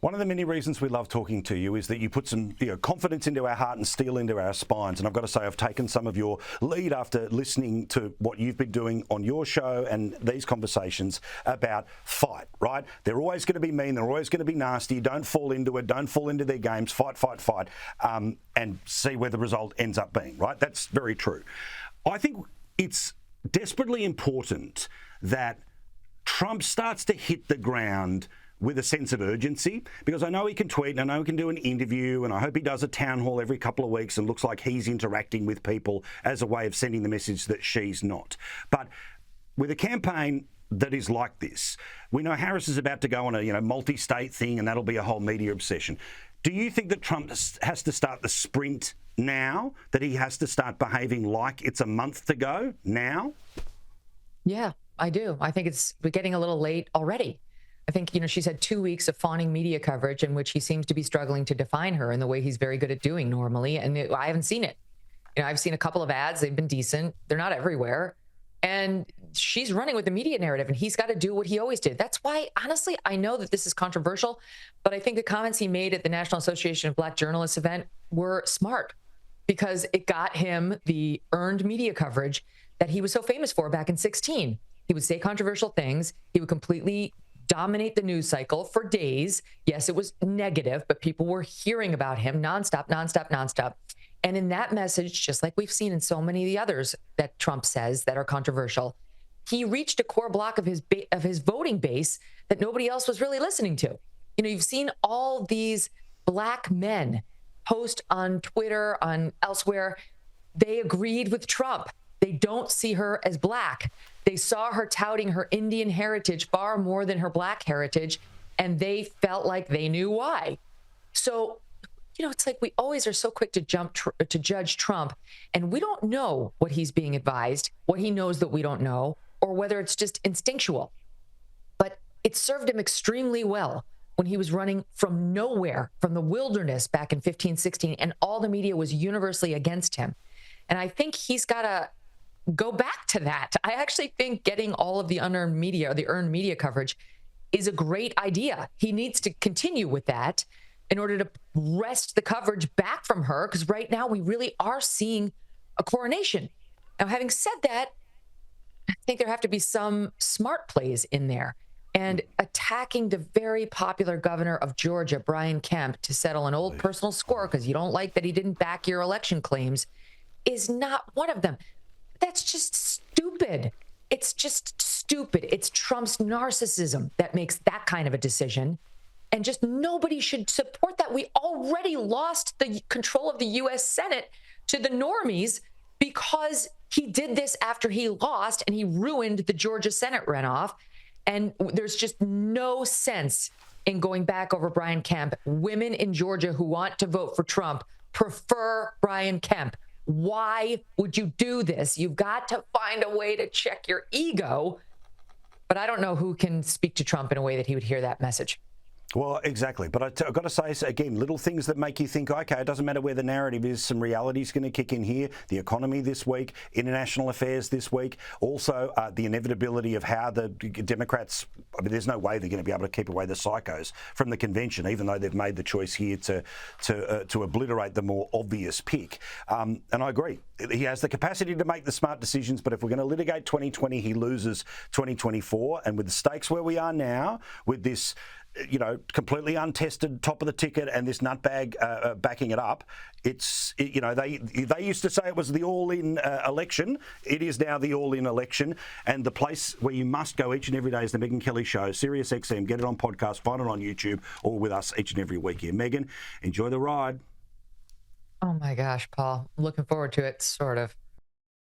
One of the many reasons we love talking to you is that you put some confidence into our heart and steel into our spines. And I've got to say, I've taken some of your lead after listening to what you've been doing on your show and these conversations about fight, right? They're always going to be mean. They're always going to be nasty. Don't fall into it. Don't fall into their games. Fight, fight, fight, and see where the result ends up being, right? That's very true. I think it's desperately important that Trump starts to hit the ground with a sense of urgency, because I know he can tweet and I know he can do an interview, and I hope he does a town hall every couple of weeks and looks like he's interacting with people as a way of sending the message that she's not. But with a campaign that is like this, we know Harris is about to go on a multi-state thing, and that'll be a whole media obsession. Do you think that Trump has to start the sprint now, that he has to start behaving like it's a month to go now? Yeah, I do. I think we're getting a little late already. I think, she's had 2 weeks of fawning media coverage in which he seems to be struggling to define her in the way he's very good at doing normally. And I haven't seen it. I've seen a couple of ads. They've been decent. They're not everywhere. And she's running with the media narrative, and he's got to do what he always did. That's why, honestly, I know that this is controversial, but I think the comments he made at the National Association of Black Journalists event were smart, because it got him the earned media coverage that he was so famous for back in 2016. He would say controversial things. He would completely dominate the news cycle for days. Yes, it was negative, but people were hearing about him nonstop, nonstop, nonstop. And in that message, just like we've seen in so many of the others that Trump says that are controversial, he reached a core block of his voting base that nobody else was really listening to. You've seen all these Black men post on Twitter, on elsewhere. They agreed with Trump. They don't see her as Black. They saw her touting her Indian heritage far more than her Black heritage, and they felt like they knew why. So, it's like we always are so quick to to judge Trump, and we don't know what he's being advised, what he knows that we don't know, or whether it's just instinctual. But it served him extremely well when he was running from nowhere, from the wilderness back in 2015, 2016, and all the media was universally against him. And I think he's got to go back to that. I actually think getting all of the unearned media, or the earned media coverage, is a great idea. He needs to continue with that in order to wrest the coverage back from her, because right now we really are seeing a coronation. Now, having said that, I think there have to be some smart plays in there. And attacking the very popular governor of Georgia, Brian Kemp, to settle an old personal score because you don't like that he didn't back your election claims, is not one of them. That's just stupid. It's just stupid. It's Trump's narcissism that makes that kind of a decision. And just nobody should support that. We already lost the control of the U.S. Senate to the normies because he did this after he lost, and he ruined the Georgia Senate runoff. And there's just no sense in going back over Brian Kemp. Women in Georgia who want to vote for Trump prefer Brian Kemp. Why would you do this? You've got to find a way to check your ego. But I don't know who can speak to Trump in a way that he would hear that message. Well, exactly. But I've got to say, again, little things that make you think, okay, it doesn't matter where the narrative is, some reality is going to kick in here. The economy this week, international affairs this week, also the inevitability of how the Democrats, there's no way they're going to be able to keep away the psychos from the convention, even though they've made the choice here to obliterate the more obvious pick. And I agree. He has the capacity to make the smart decisions, but if we're going to litigate 2020, he loses 2024. And with the stakes where we are now, with this completely untested top of the ticket and this nutbag backing it up, they used to say it was the all-in election. It is now the all-in election, and the place where you must go each and every day is the Megyn Kelly Show, Sirius XM. Get it on podcast, find it on YouTube, or with us each and every week here. Megyn, enjoy the ride. Oh my gosh, Paul, looking forward to it, sort of.